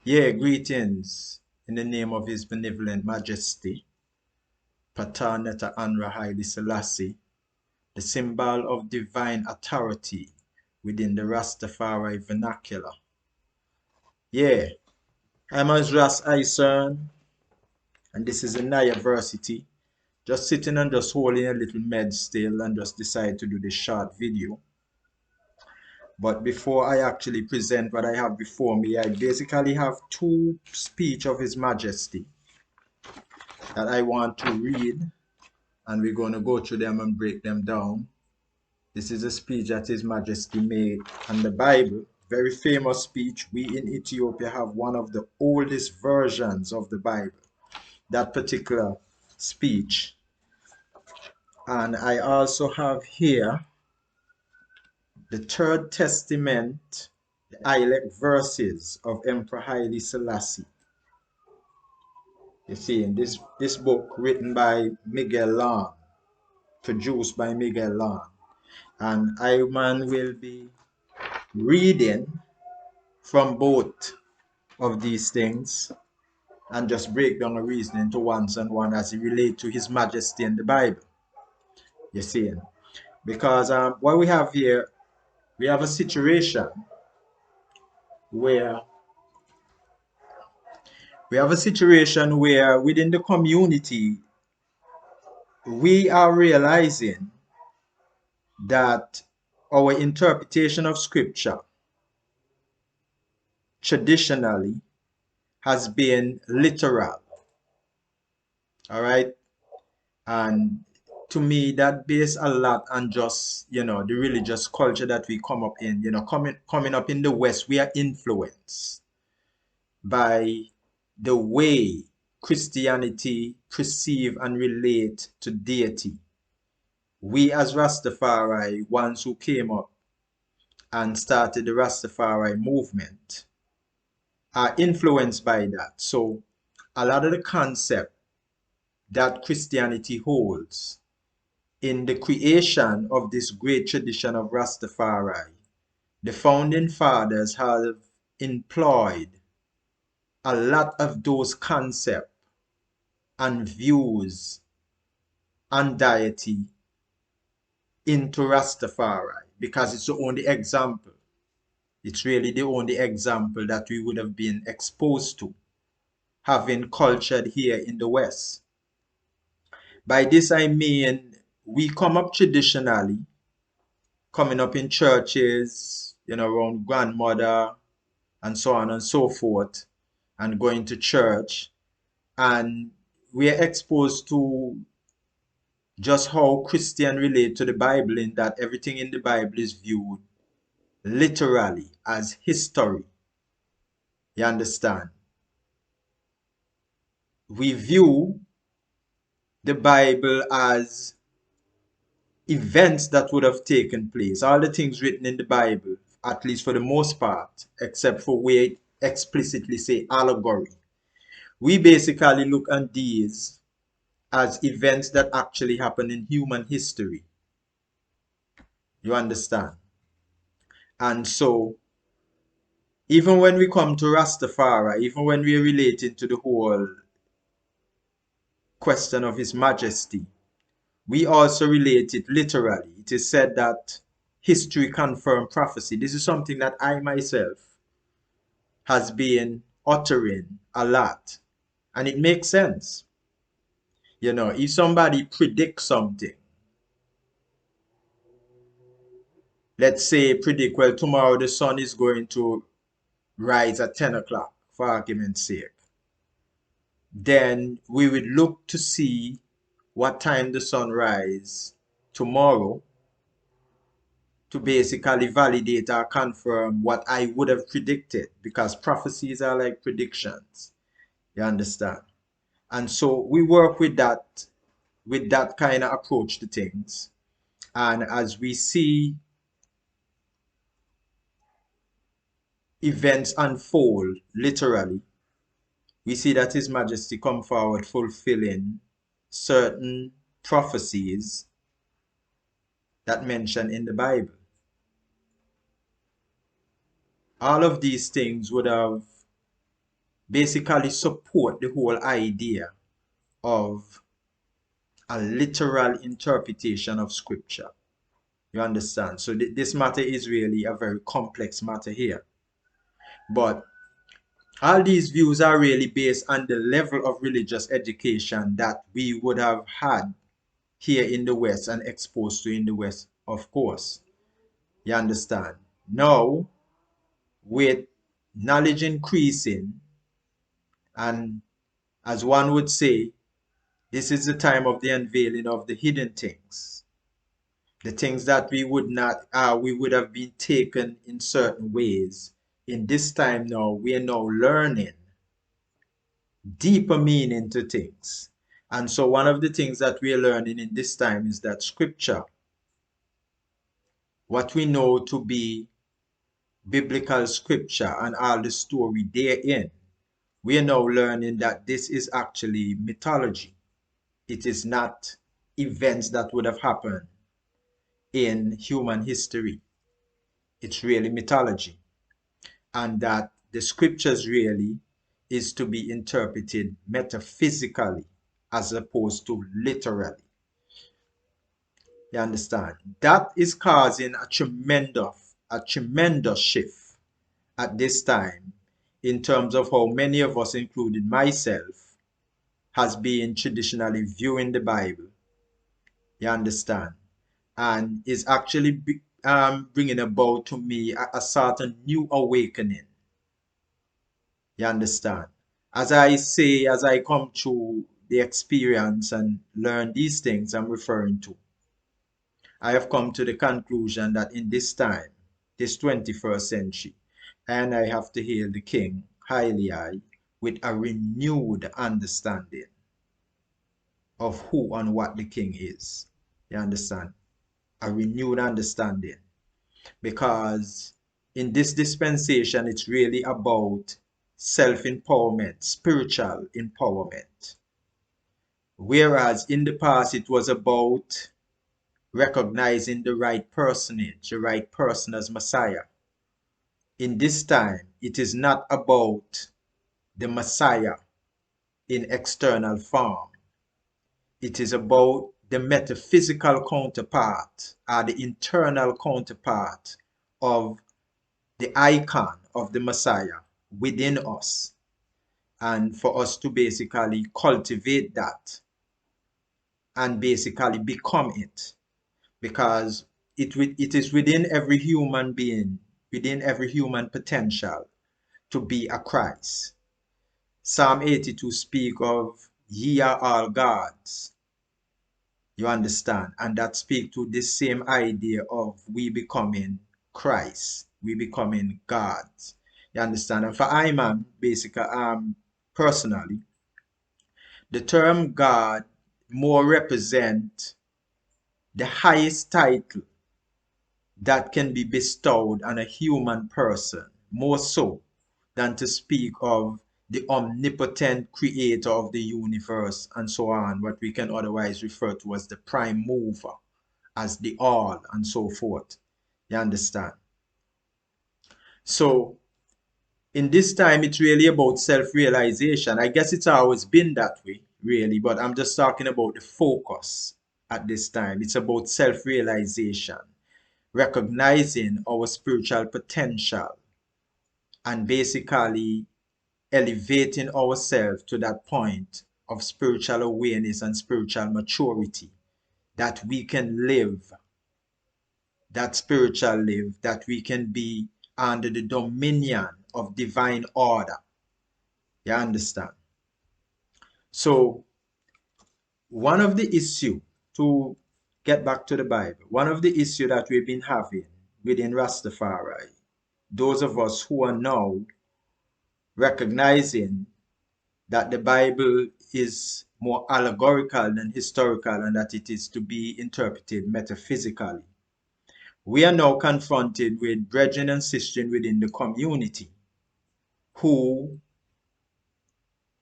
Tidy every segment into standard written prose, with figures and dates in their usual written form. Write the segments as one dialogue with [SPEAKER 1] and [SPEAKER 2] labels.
[SPEAKER 1] Yeah, greetings in the name of His benevolent Majesty, Pataneta Anra Haile Selassie, the symbol of divine authority within the Rastafari vernacular. Yeah, I'm Azras Ison, and this is a Nyah-Versity. Just sitting and just holding a little med still and just decide to do this short video. But before I actually present what I have before me, I basically have two speech of His Majesty that I want to read, and we're going to go through them and break them down. This is a speech that His Majesty made on the Bible, very famous speech. We in Ethiopia have one of the oldest versions of the Bible, that particular speech. And I also have here the Third Testament, the Haile verses of Emperor Haile Selassie. You see, in this book written by Miguel Long, produced by Miguel Long. And Iman will be reading from both of these things and just break down the reasoning to ones and one as it relates to His Majesty in the Bible. You see, because what we have here, we have a situation where within the community we are realizing that our interpretation of scripture traditionally has been literal. All right. And to me, that based a lot on just, the religious culture that we come up in. Coming up in the West, we are influenced by the way Christianity perceive and relate to deity. We as Rastafari, ones who came up and started the Rastafari movement, are influenced by that. So a lot of the concept that Christianity holds in the creation of this great tradition of Rastafari, the founding fathers have employed a lot of those concepts and views and deity into Rastafari because it's the only example. It's really the only example that we would have been exposed to, having cultured here in the West. By this I mean we come up traditionally, coming up in churches, around grandmother and so on and so forth, and going to church. And we are exposed to just how Christian relate to the Bible, in that everything in the Bible is viewed literally as history. You understand? We view the Bible as events that would have taken place. All the things written in the Bible, at least for the most part, except for where it explicitly say allegory. We basically look at these as events that actually happen in human history. You understand? And so, even when we come to Rastafari, even when we are relating to the whole question of His Majesty, we also relate it literally. It is said that history confirms prophecy. This is something that I myself has been uttering a lot. And it makes sense. If somebody predicts something, let's say predict, well, tomorrow the sun is going to rise at 10 o'clock, for argument's sake, then we would look to see what time the sun rise tomorrow to basically validate or confirm what I would have predicted, because prophecies are like predictions. You understand? And so we work with that kind of approach to things. And as we see events unfold literally, we see that His Majesty come forward fulfilling certain prophecies that mention in the Bible. All of these things would have basically support the whole idea of a literal interpretation of scripture. You understand? So this matter is really a very complex matter here. But all these views are really based on the level of religious education that we would have had here in the West and exposed to in the West, of course. You understand? Now, with knowledge increasing, and as one would say, this is the time of the unveiling of the hidden things. The things that we would not, we would have been taken in certain ways. In this time now, we are now learning deeper meaning to things. And so one of the things that we are learning in this time is that scripture, what we know to be biblical scripture and all the story therein, we are now learning that this is actually mythology. It is not events that would have happened in human history. It's really mythology. And that the scriptures really is to be interpreted metaphysically as opposed to literally. You understand? That is causing a tremendous shift at this time in terms of how many of us, including myself, has been traditionally viewing the Bible. You understand? And is actually bringing about to me a certain new awakening. You understand? As I say, as I come through the experience and learn these things I'm referring to, I have come to the conclusion that in this time, this 21st century, and I have to hail the King, Haile, with a renewed understanding of who and what the King is. You understand? A renewed understanding. Because in this dispensation, it's really about self-empowerment, spiritual empowerment. Whereas in the past, it was about recognizing the right personage, the right person as Messiah. In this time, it is not about the Messiah in external form. It is about the metaphysical counterpart, or the internal counterpart of the icon of the Messiah within us. And for us to basically cultivate that and basically become it. Because it is within every human being, within every human potential to be a Christ. Psalm 82 speak of ye are all gods. You understand? And that speak to this same idea of we becoming Christ, we becoming gods. You understand? And for I, man, basically, personally, the term God more represent the highest title that can be bestowed on a human person, more so than to speak of the omnipotent creator of the universe and so on, what we can otherwise refer to as the prime mover, as the all, and so forth. You understand? So in this time, it's really about self-realization. I guess it's always been that way, really, but I'm just talking about the focus at this time. It's about self-realization, recognizing our spiritual potential, and basically elevating ourselves to that point of spiritual awareness and spiritual maturity that we can live, that spiritual live, that we can be under the dominion of divine order. You understand? So one of the issue, to get back to the Bible, one of the issue that we've been having within Rastafari, those of us who are now recognizing that the Bible is more allegorical than historical and that it is to be interpreted metaphysically. We are now confronted with brethren and sisters within the community who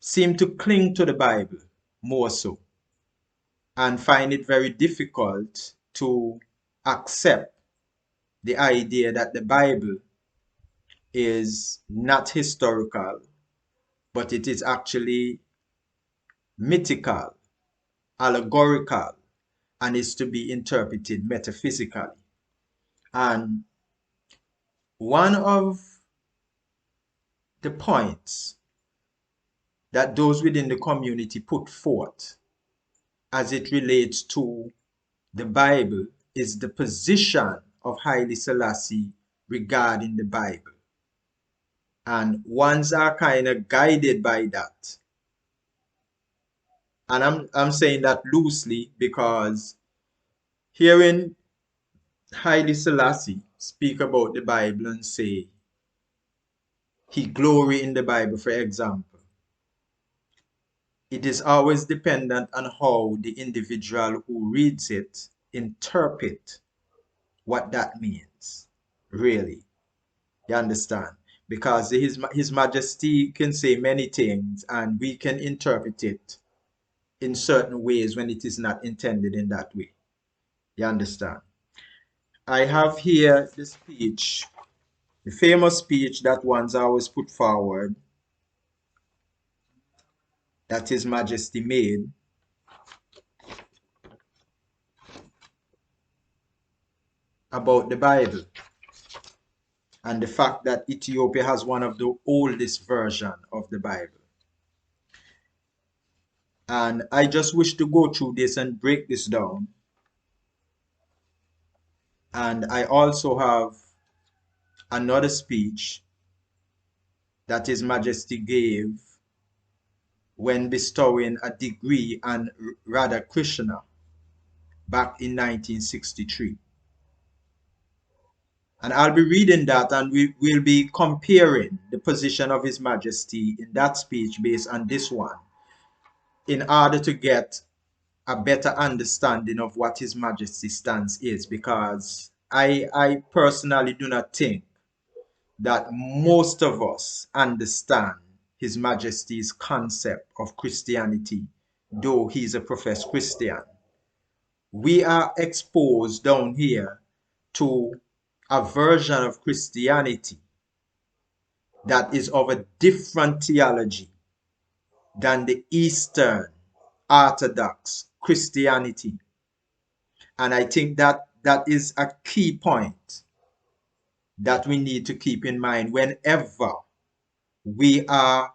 [SPEAKER 1] seem to cling to the Bible more so and find it very difficult to accept the idea that the Bible is not historical, but it is actually mythical, allegorical, and is to be interpreted metaphysically. And one of the points that those within the community put forth as it relates to the Bible is the position of Haile Selassie regarding the Bible. And ones are kind of guided by that. And I'm saying that loosely because hearing Haile Selassie speak about the Bible and say he glory in the Bible, for example, it is always dependent on how the individual who reads it interpret what that means, really. You understand? Because His Majesty can say many things and we can interpret it in certain ways when it is not intended in that way. You understand? I have here the speech, the famous speech that one's always put forward that His Majesty made about the Bible and the fact that Ethiopia has one of the oldest versions of the Bible. And I just wish to go through this and break this down. And I also have another speech that His Majesty gave when bestowing a degree on Radha Krishna back in 1963. And I'll be reading that and we will be comparing the position of His Majesty in that speech based on this one in order to get a better understanding of what His Majesty's stance is, because I personally do not think that most of us understand His Majesty's concept of Christianity, though he's a professed Christian. We are exposed down here to a version of Christianity that is of a different theology than the Eastern Orthodox Christianity. And I think that that is a key point that we need to keep in mind whenever we are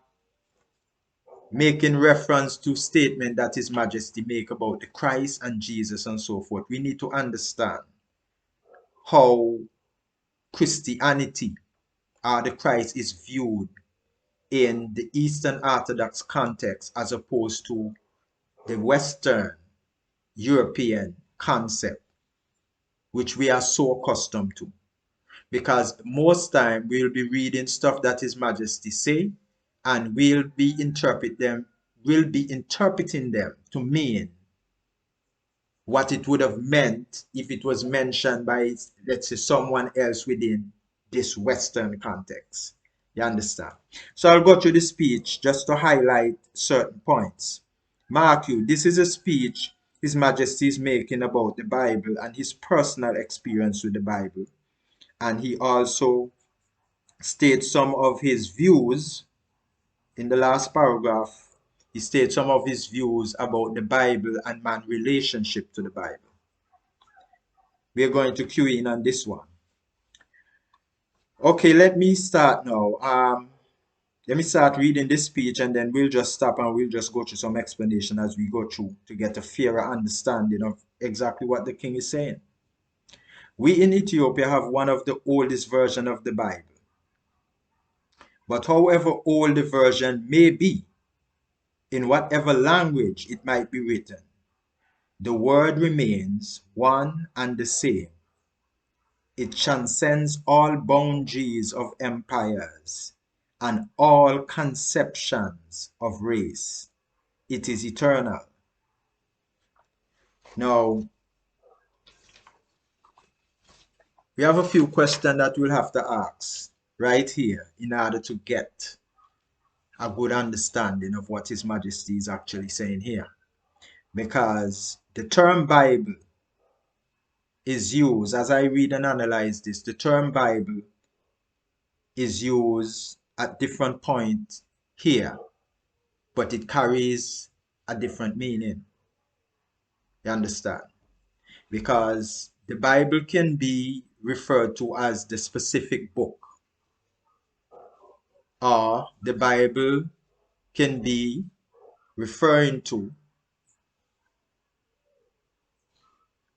[SPEAKER 1] making reference to statement that His Majesty make about the Christ and Jesus and so forth. We need to understand how Christianity or the Christ is viewed in the Eastern Orthodox context as opposed to the Western European concept, which we are so accustomed to. Because most time we'll be reading stuff that His Majesty say and we'll be interpreting them to mean what it would have meant if it was mentioned by, let's say, someone else within this Western context. You understand? So I'll go through the speech just to highlight certain points. Mark you, this is a speech His Majesty is making about the Bible and his personal experience with the Bible. And he also states some of his views in the last paragraph. He states some of his views about the Bible and man's relationship to the Bible. We are going to cue in on this one. Okay, let me start now. Let me start reading this speech and then we'll just stop and we'll just go through some explanation as we go through to get a fairer understanding of exactly what the king is saying. We in Ethiopia have one of the oldest versions of the Bible. But however old the version may be, in whatever language it might be written, the word remains one and the same. It transcends all boundaries of empires and all conceptions of race. It is eternal. Now, we have a few questions that we'll have to ask right here in order to get a good understanding of what His Majesty is actually saying here. Because the term Bible is used, as I read and analyze this, the term Bible is used at different points here but it carries a different meaning. You understand? Because the Bible can be referred to as the specific book, or the Bible can be referring to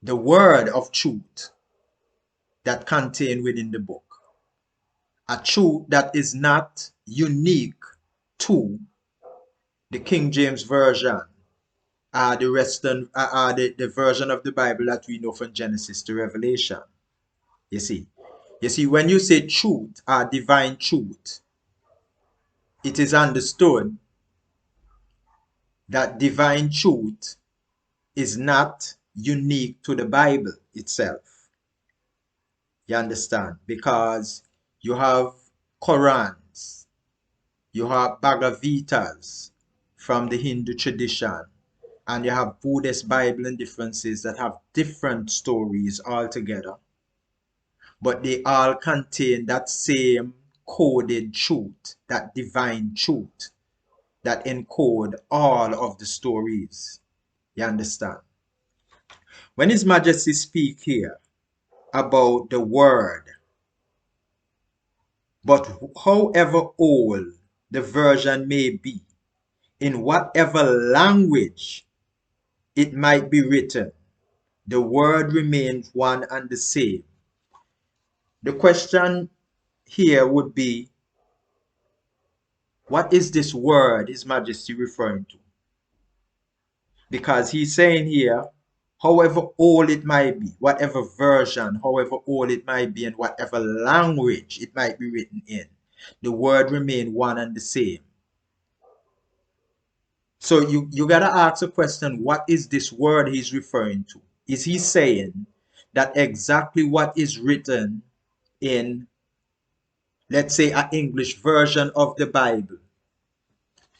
[SPEAKER 1] the word of truth that contained within the book. A truth that is not unique to the King James Version, the Western, the version of the Bible that we know from Genesis to Revelation. You see, when you say truth, divine truth, it is understood that divine truth is not unique to the Bible itself. You understand? Because you have Qurans, you have Bhagavad Gitas from the Hindu tradition, and you have Buddhist Bible and differences that have different stories altogether. But they all contain that same coded truth, that divine truth that encode all of the stories. You understand? When His Majesty speak here about the word, but however old the version may be, in whatever language it might be written, the word remains one and the same. The question here would be, what is this word His Majesty referring to? Because he's saying here, however old it might be, whatever version, however old it might be, and whatever language it might be written in, the word remain one and the same. So you got to ask the question, what is this word he's referring to? Is he saying that exactly what is written in, let's say, an English version of the Bible,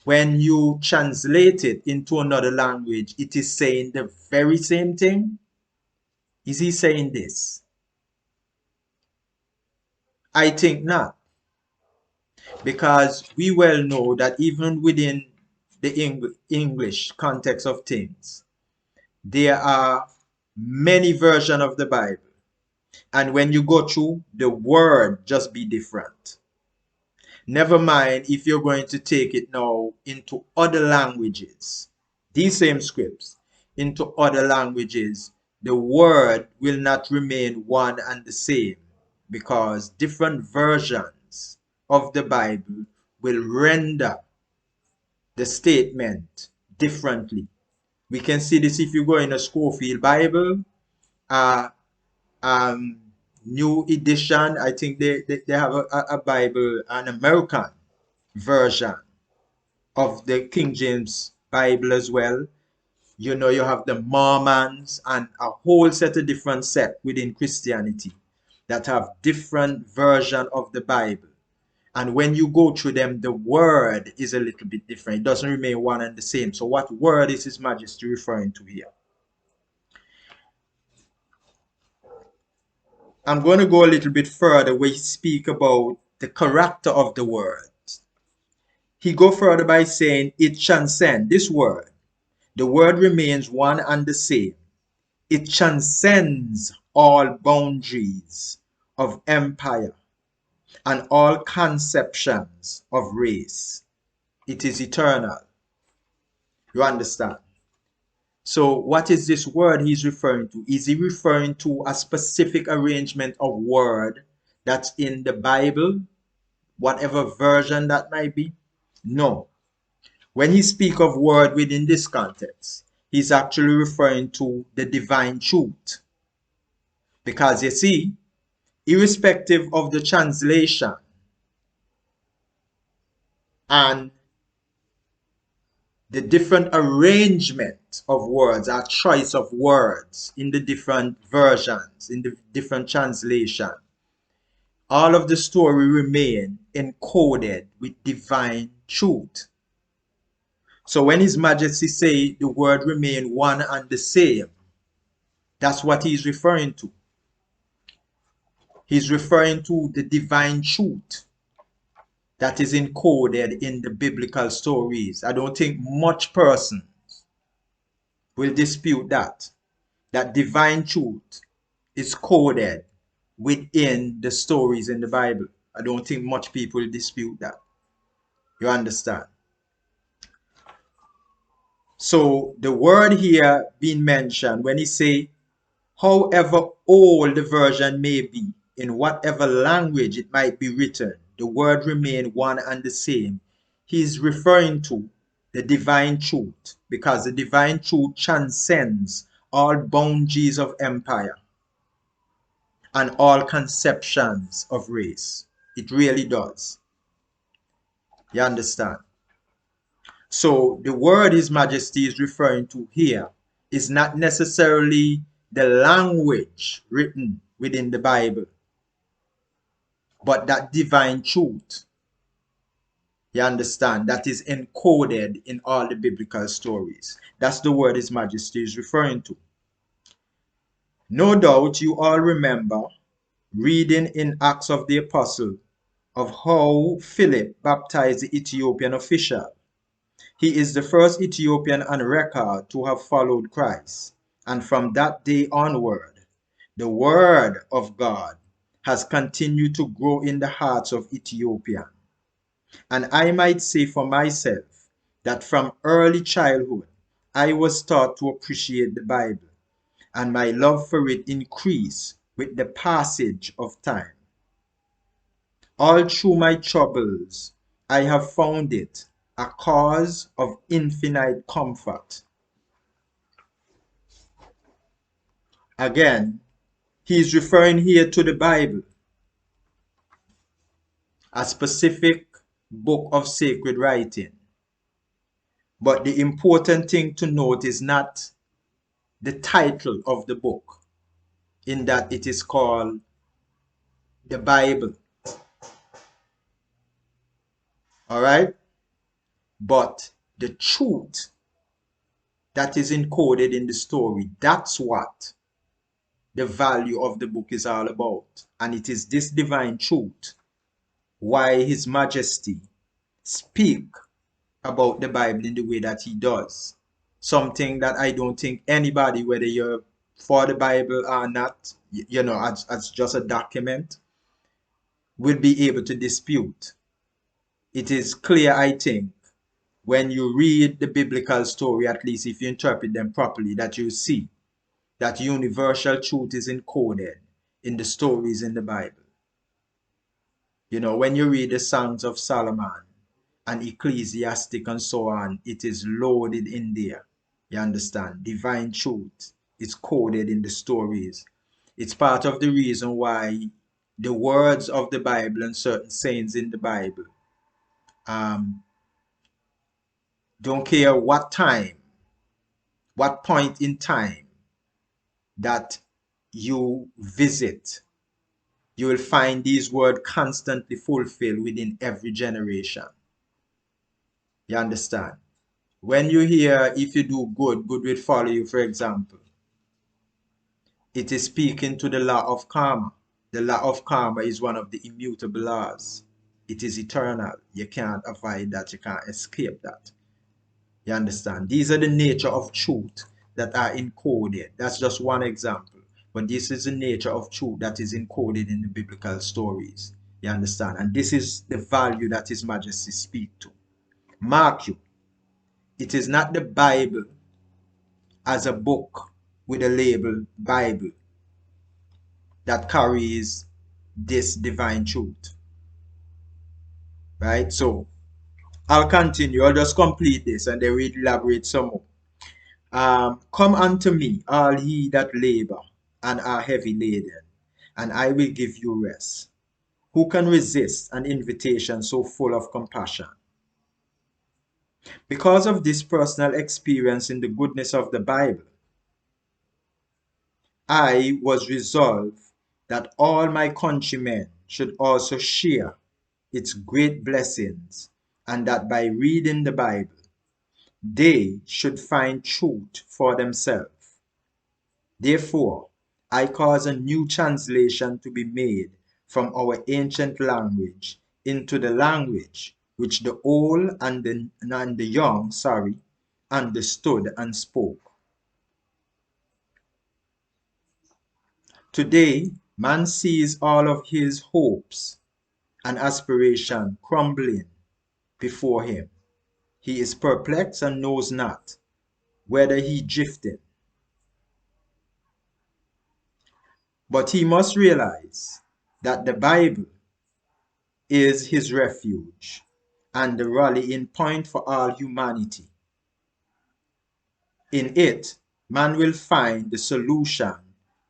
[SPEAKER 1] when you translate it into another language, it is saying the very same thing? Is he saying this? I think not. Because we well know that even within the English context of things, there are many versions of the Bible. And when you go through, the word just be different. Never mind if you're going to take it now into other languages, these same scripts, into other languages, the word will not remain one and the same, because different versions of the Bible will render the statement differently. We can see this if you go in a Schofield Bible, uh, um, new edition. I think they have a Bible, an American version of the King James Bible as well. You know, you have the Mormons and a whole set of different sects within Christianity that have different version of the Bible. And when you go through them, the word is a little bit different. It doesn't remain one and the same. So what word is His Majesty referring to here? I'm going to go a little bit further where he speak about the character of the word. He go further by saying it transcends, this word, the word remains one and the same. It transcends all boundaries of empire and all conceptions of race. It is eternal. You understand? So what is this word he's referring to? Is he referring to a specific arrangement of word that's in the Bible, whatever version that might be? No. When he speaks of word within this context, he's actually referring to the divine truth. Because you see, irrespective of the translation and the different arrangement of words, or choice of words in the different versions, in the different translation, all of the story remain encoded with divine truth. So when His Majesty say the word remain one and the same, that's what he's referring to. He's referring to the divine truth. that is encoded in the biblical stories. I don't think much person will dispute that. That divine truth is coded within the stories in the Bible. I don't think much people will dispute that. You understand? So the word here being mentioned, when he say, however old the version may be, in whatever language it might be written, the word remain one and the same. He's referring to the divine truth, because the divine truth transcends all boundaries of empire and all conceptions of race. It really does. You understand? So the word His Majesty is referring to here is not necessarily the language written within the Bible, but that divine truth, you understand, that is encoded in all the biblical stories. That's the word His Majesty is referring to. No doubt you all remember reading in Acts of the Apostle of how Philip baptized the Ethiopian official. He is the first Ethiopian on record to have followed Christ. And from that day onward, the word of God has continued to grow in the hearts of Ethiopians. And I might say for myself that from early childhood, I was taught to appreciate the Bible, and my love for it increased with the passage of time. All through my troubles, I have found it a cause of infinite comfort. Again, he is referring here to the Bible, a specific book of sacred writing. But the important thing to note is not the title of the book, in that it is called the Bible. All right? But the truth that is encoded in the story, that's what the value of the book is all about. And it is this divine truth why His Majesty speak about the Bible in the way that he does. Something that I don't think anybody, whether you're for the Bible or not, you know, as just a document, will be able to dispute. It is clear, I think, when you read the biblical story, at least if you interpret them properly, that you see that universal truth is encoded in the stories in the Bible. You know, when you read the Songs of Solomon and Ecclesiastic and so on, it is loaded in there. You understand? Divine truth is coded in the stories. It's part of the reason why the words of the Bible and certain sayings in the Bible, don't care what time, what point in time that you visit, you will find these words constantly fulfilled within every generation. You understand? When you hear, if you do good, good will follow you, for example, it is speaking to the law of karma. The law of karma is one of the immutable laws. It is eternal. You can't avoid that. You can't escape that. You understand? These are the nature of truth that are encoded. That's just one example. But this is the nature of truth that is encoded in the biblical stories. You understand? And this is the value that His Majesty speak to. Mark you, it is not the Bible as a book with a label Bible that carries this divine truth. Right? So I'll continue. I'll just complete this and then we'll elaborate some more. Come unto me, all ye that labor and are heavy laden, and I will give you rest. Who can resist an invitation so full of compassion? Because of this personal experience in the goodness of the Bible, I was resolved that all my countrymen should also share its great blessings, and that by reading the Bible, they should find truth for themselves. Therefore, I cause a new translation to be made from our ancient language into the language which the old and the young, understood and spoke. Today, man sees all of his hopes and aspiration crumbling before him. He is perplexed and knows not whether he drifted. But he must realize that the Bible is his refuge and the rallying point for all humanity. In it, man will find the solution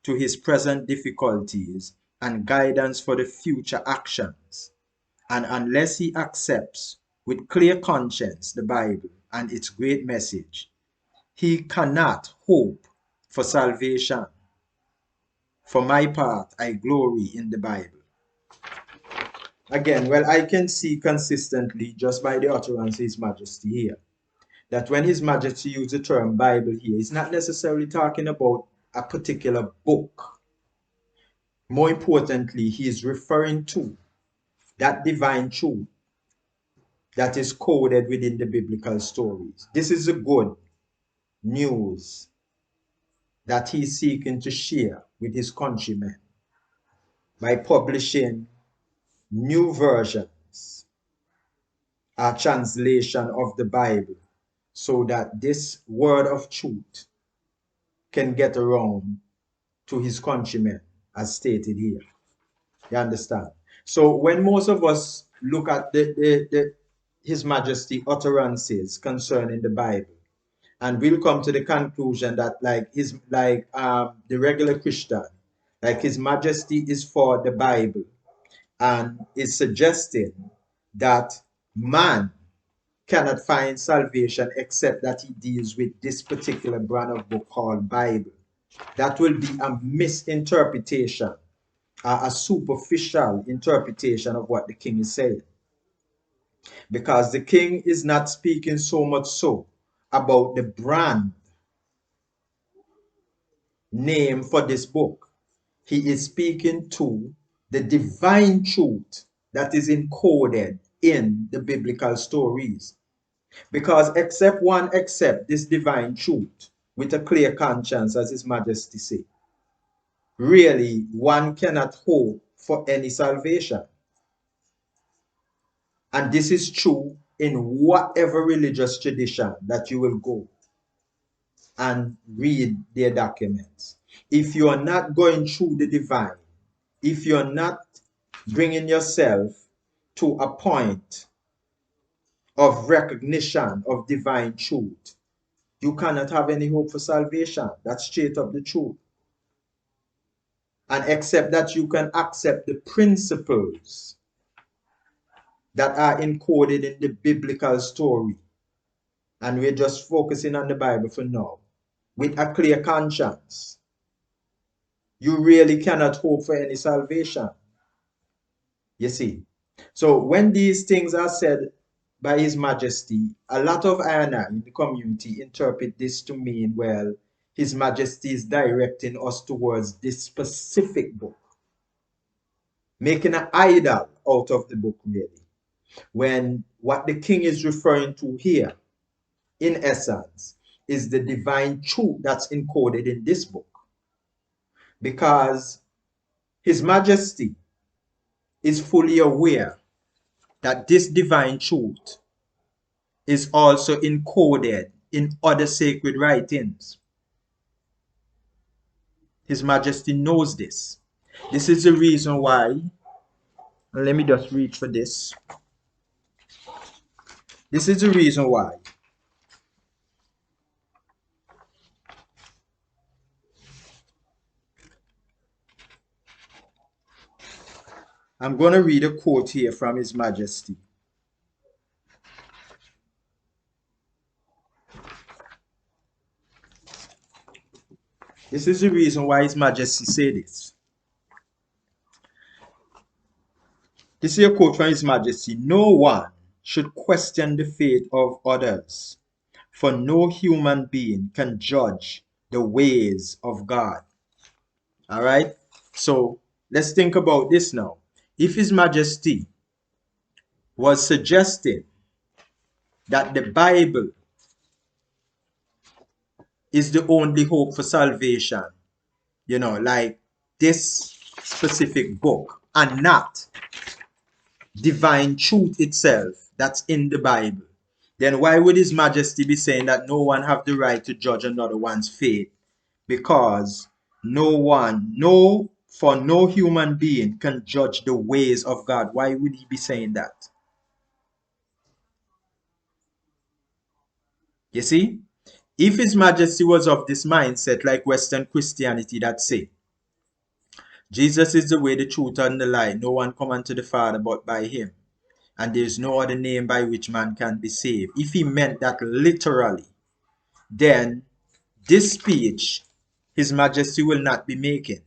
[SPEAKER 1] to his present difficulties and guidance for the future actions. And unless he accepts with clear conscience the Bible and its great message, he cannot hope for salvation. For my part, I glory in the Bible. Again, well, I can see consistently just by the utterance of His Majesty here, that when His Majesty used the term Bible here, he's not necessarily talking about a particular book. More importantly, he is referring to that divine truth that is coded within the biblical stories. This is the good news that he's seeking to share with his countrymen by publishing new versions, a translation of the Bible, so that this word of truth can get around to his countrymen, as stated here. You understand? So when most of us look at His Majesty utterances concerning the Bible, and we'll come to the conclusion that the regular Christian, like His Majesty is for the Bible and is suggesting that man cannot find salvation except that he deals with this particular brand of book called Bible. That will be a misinterpretation, a superficial interpretation of what the king is saying. Because the king is not speaking so much so about the brand name for this book. He is speaking to the divine truth that is encoded in the biblical stories. Because except one accept this divine truth with a clear conscience, as His Majesty said, really one cannot hope for any salvation. And this is true in whatever religious tradition that you will go and read their documents. If you are not going through the divine, if you're not bringing yourself to a point of recognition of divine truth, you cannot have any hope for salvation. That's straight up the truth. And except that you can accept the principles that are encoded in the biblical story, and we're just focusing on the Bible for now, with a clear conscience, you really cannot hope for any salvation. You see? So when these things are said by His Majesty, a lot of INA in the community interpret this to mean, well, His Majesty is directing us towards this specific book, making an idol out of the book, really. When what the king is referring to here, in essence, is the divine truth that's encoded in this book. Because His Majesty is fully aware that this divine truth is also encoded in other sacred writings. His Majesty knows this. This is the reason why, let me just reach for this. This is the reason why I'm going to read a quote here from His Majesty. This is the reason why His Majesty said this. This is a quote from His Majesty. No one should question the faith of others, for no human being can judge the ways of God. All right? So let's think about this now. If His Majesty was suggesting that the Bible is the only hope for salvation, you know, like this specific book, and not divine truth itself that's in the Bible, then why would His Majesty be saying that no one have the right to judge another one's faith? Because for no human being can judge the ways of God. Why would he be saying that? You see? If His Majesty was of this mindset, like Western Christianity that say, Jesus is the way, the truth, and the light, no one come unto the Father but by Him, and there is no other name by which man can be saved. If He meant that literally, then this speech His Majesty will not be making.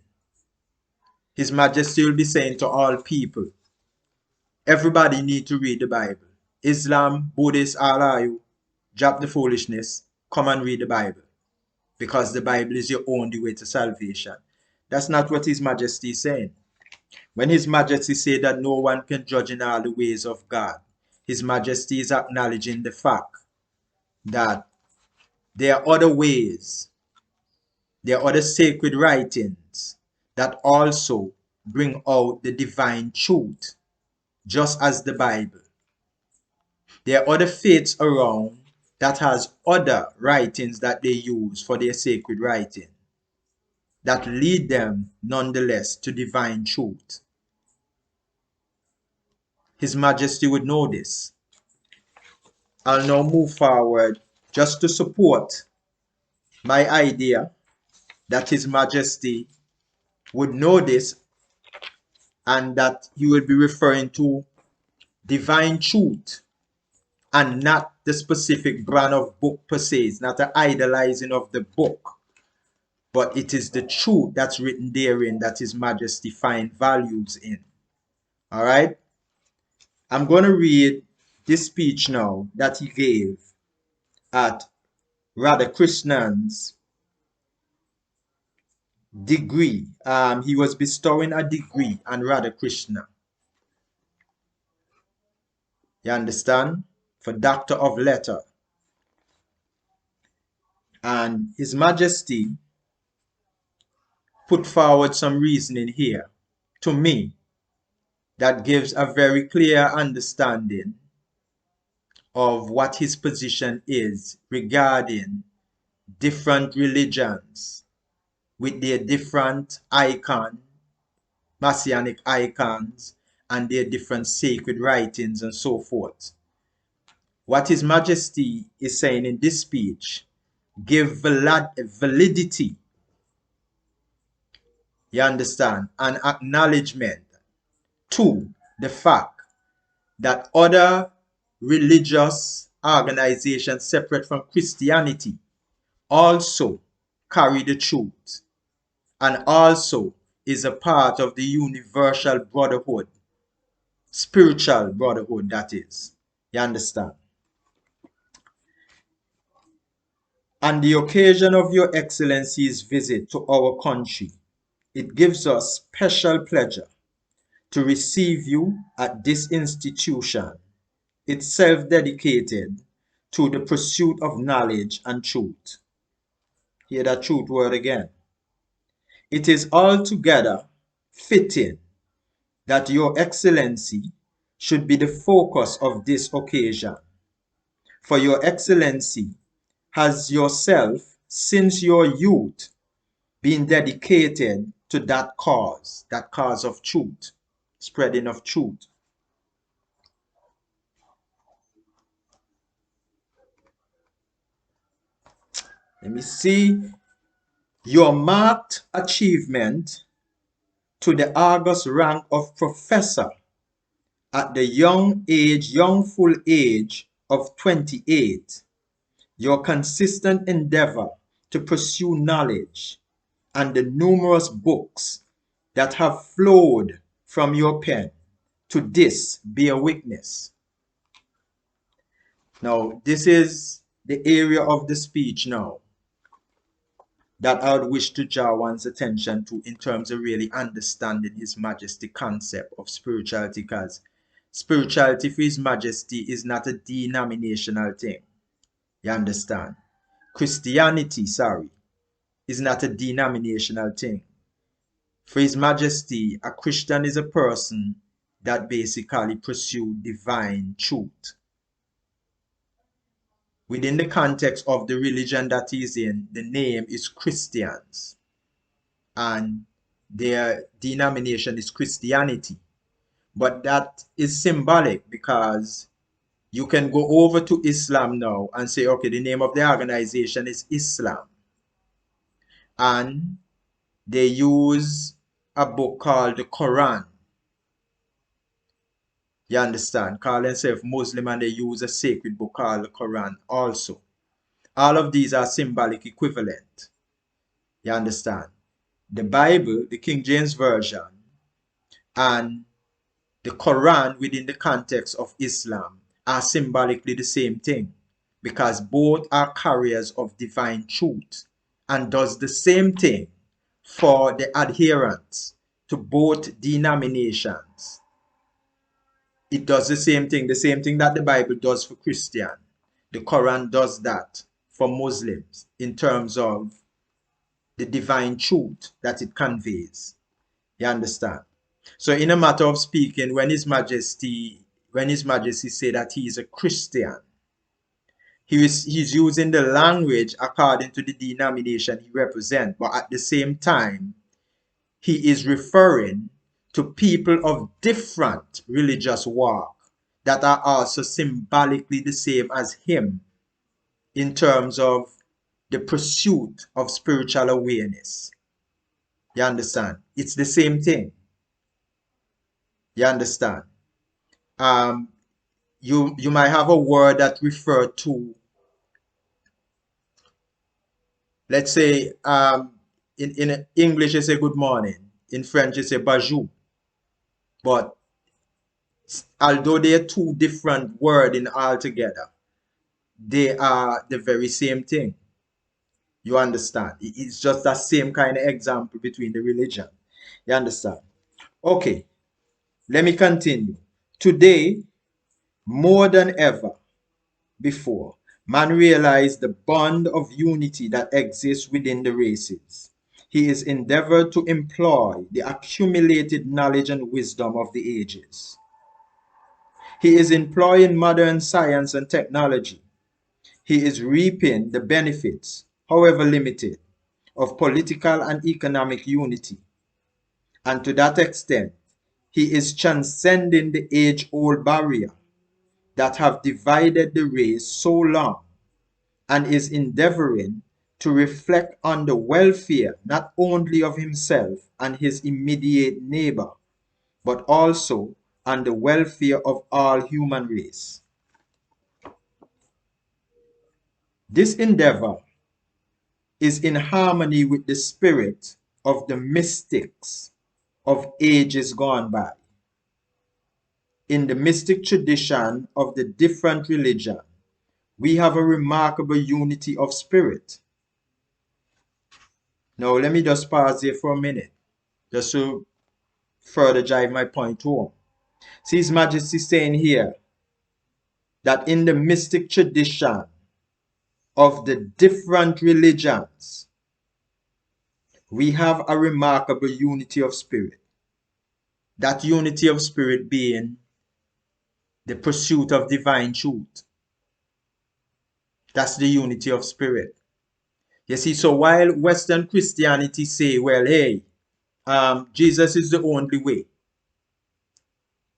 [SPEAKER 1] His Majesty will be saying to all people, everybody need to read the Bible. Islam, Buddhist, all are you, drop the foolishness, come and read the Bible. Because the Bible is your only way to salvation. That's not what His Majesty is saying. When His Majesty said that no one can judge in all the ways of God, His Majesty is acknowledging the fact that there are other ways, there are other sacred writings that also bring out the divine truth, just as the Bible. There are other faiths around that has other writings that they use for their sacred writing that lead them nonetheless to divine truth. His Majesty would know this. I'll now move forward just to support my idea that His Majesty would know this and that he will be referring to divine truth and not the specific brand of book per se. It's not an idolizing of the book, but it is the truth that's written therein that His Majesty find values in. All right? I'm going to read this speech now that he gave at Radhakrishnan's degree. He was bestowing a degree on Radhakrishna. You understand? For Doctor of Letter. And His Majesty put forward some reasoning here to me that gives a very clear understanding of what his position is regarding different religions with their different messianic icons, and their different sacred writings and so forth. What His Majesty is saying in this speech give validity, you understand, and acknowledgement to the fact that other religious organizations separate from Christianity also carry the truth and also is a part of the universal brotherhood, spiritual brotherhood, that is. You understand? On the occasion of Your Excellency's visit to our country, it gives us special pleasure to receive you at this institution, itself dedicated to the pursuit of knowledge and truth. Hear that truth word again. It is altogether fitting that Your Excellency should be the focus of this occasion. For Your Excellency has yourself, since your youth, been dedicated to that cause of truth, spreading of truth. Let me see. Your marked achievement to the august rank of professor at the youngful age of 28, your consistent endeavor to pursue knowledge, and the numerous books that have flowed from your pen, to this bear witness. Now, this is the area of the speech now that I would wish to draw one's attention to in terms of really understanding His Majesty concept of spirituality, because Spirituality for His Majesty is not a denominational thing. You understand? Christianity, sorry, is not a denominational thing. For His Majesty, a Christian is a person that basically pursues divine truth. Within the context of the religion that he is in, the name is Christians, and their denomination is Christianity. But that is symbolic, because you can go over to Islam now and say, okay, the name of the organization is Islam. And they use a book called the Quran. You understand? Call themselves Muslim, and they use a sacred book called the Quran also. All of these are symbolic equivalent. You understand? The Bible, the King James Version, and the Quran within the context of Islam are symbolically the same thing, because both are carriers of divine truth and does the same thing for the adherents to both denominations. It does the same thing that the Bible does for Christian. The Quran does that for Muslims in terms of the divine truth that it conveys. You understand? So in a matter of speaking, when His Majesty say that he is a Christian, he's using the language according to the denomination he represents, but at the same time, he is referring to people of different religious walk that are also symbolically the same as him in terms of the pursuit of spiritual awareness. You understand? It's the same thing. You understand? You might have a word that refer to, let's say, in English you say good morning, in French you say bonjour. But although they are two different words in altogether, they are the very same thing. You understand? It's just that same kind of example between the religion. You understand? Okay, let me continue. Today, more than ever before, man realized the bond of unity that exists within the races. He is endeavored to employ the accumulated knowledge and wisdom of the ages. He is employing modern science and technology. He is reaping the benefits, however limited, of political and economic unity. And to that extent, he is transcending the age-old barrier that have divided the race so long, and is endeavoring to reflect on the welfare not only of himself and his immediate neighbor, but also on the welfare of all human race. This endeavor is in harmony with the spirit of the mystics of ages gone by. In the mystic tradition of the different religions, we have a remarkable unity of spirit. Now, let me just pause here for a minute, just to further drive my point home. See, His Majesty saying here that in the mystic tradition of the different religions, we have a remarkable unity of spirit. That unity of spirit being the pursuit of divine truth. That's the unity of spirit. You see, so while Western Christianity say, well, hey, Jesus is the only way,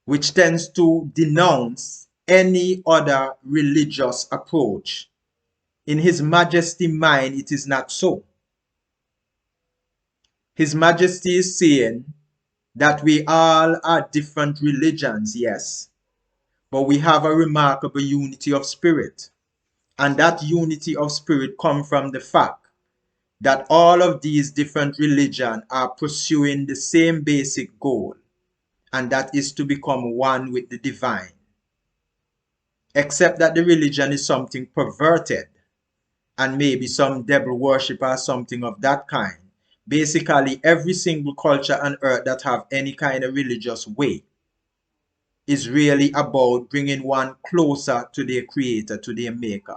[SPEAKER 1] which tends to denounce any other religious approach, in His Majesty mind, it is not so. His Majesty is saying that we all are different religions, yes, but we have a remarkable unity of spirit. And that unity of spirit comes from the fact that all of these different religions are pursuing the same basic goal, and that is to become one with the divine. Except that the religion is something perverted, and maybe some devil worship or something of that kind. Basically, every single culture on earth that have any kind of religious way is really about bringing one closer to their creator, to their maker.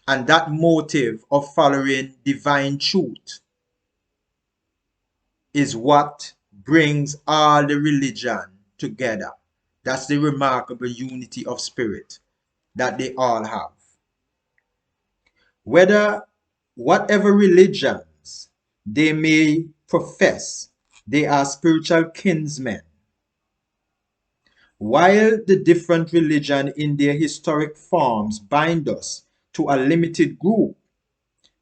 [SPEAKER 1] And that motive of following divine truth is what brings all the religion together. That's the remarkable unity of spirit that they all have. Whatever religions they may profess, they are spiritual kinsmen. While the different religions in their historic forms bind us to a limited group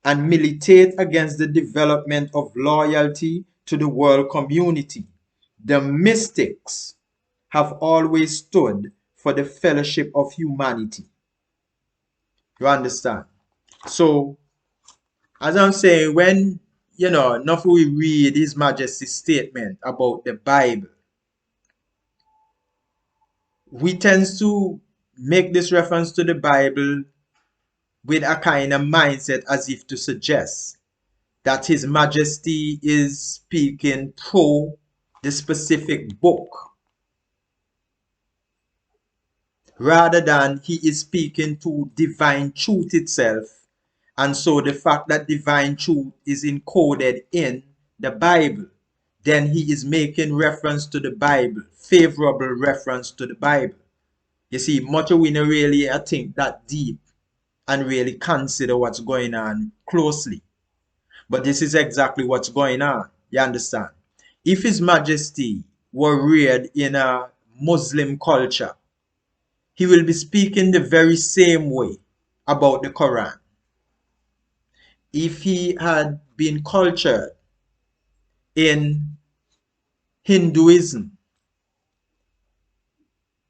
[SPEAKER 1] and militate against the development of loyalty to the world community, the mystics have always stood for the fellowship of humanity. You understand? So, as I'm saying, when, enough we read His Majesty's statement about the Bible, we tend to make this reference to the Bible with a kind of mindset as if to suggest that His Majesty is speaking pro the specific book, rather than he is speaking to divine truth itself. And so the fact that divine truth is encoded in the Bible, then he is making reference to the Bible, favorable reference to the Bible. You see, much of we don't really think that deep and really consider what's going on closely. But this is exactly what's going on. You understand? If His Majesty were reared in a Muslim culture, he will be speaking the very same way about the Quran. If he had been cultured in Hinduism,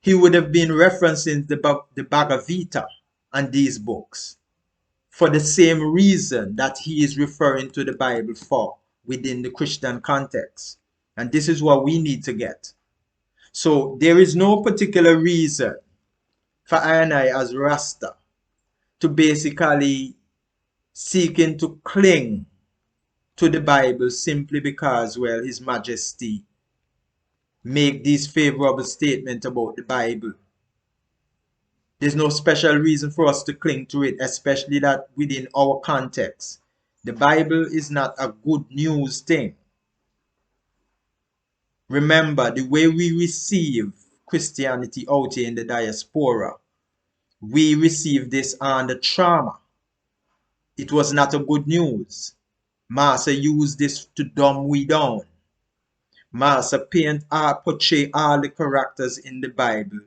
[SPEAKER 1] he would have been referencing the Bhagavad Gita and these books for the same reason that he is referring to the Bible for within the Christian context. And this is what we need to get. So there is no particular reason for I and I as Rasta to basically seeking to cling to the Bible simply because, well, His Majesty make these favorable statements about the Bible. There's no special reason for us to cling to it, especially that within our context. The Bible is not a good news thing. Remember, the way we receive Christianity out here in the diaspora, we receive this under trauma. It was not a good news. Master used this to dumb we down. Master portray all the characters in the Bible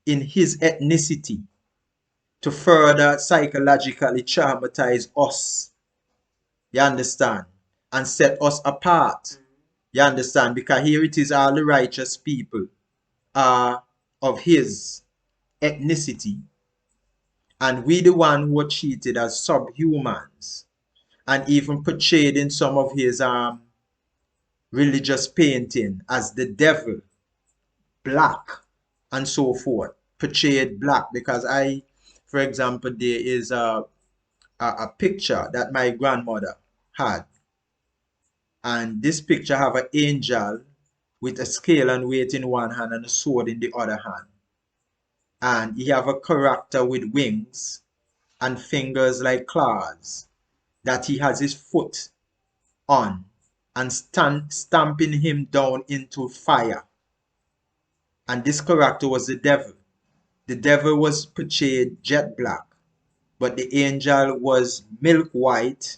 [SPEAKER 1] in his ethnicity to further psychologically traumatize us. You understand? And set us apart. You understand? Because here it is, all the righteous people are of his ethnicity. And we the one who are treated as subhumans. And even portrayed in some of his religious painting as the devil, black, and so forth. Portrayed black, because for example, there is a picture that my grandmother had, and this picture have an angel with a scale and weight in one hand and a sword in the other hand, and he have a character with wings and fingers like claws that he has his foot on and stamping him down into fire. And this character was the devil. The devil was portrayed jet black, but the angel was milk white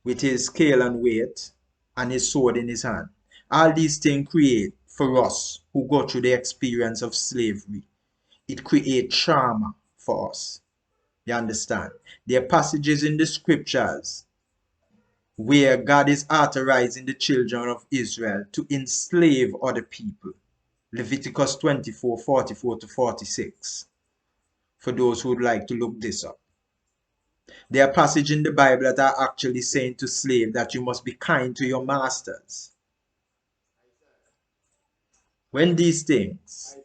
[SPEAKER 1] with his scale and weight and his sword in his hand. All these things create for us who go through the experience of slavery. It creates trauma for us. You understand? There are passages in the scriptures where God is authorizing the children of Israel to enslave other people. Leviticus 24:44-46. For those who would like to look this up. There are passages in the Bible that are actually saying to slaves that you must be kind to your masters. When these things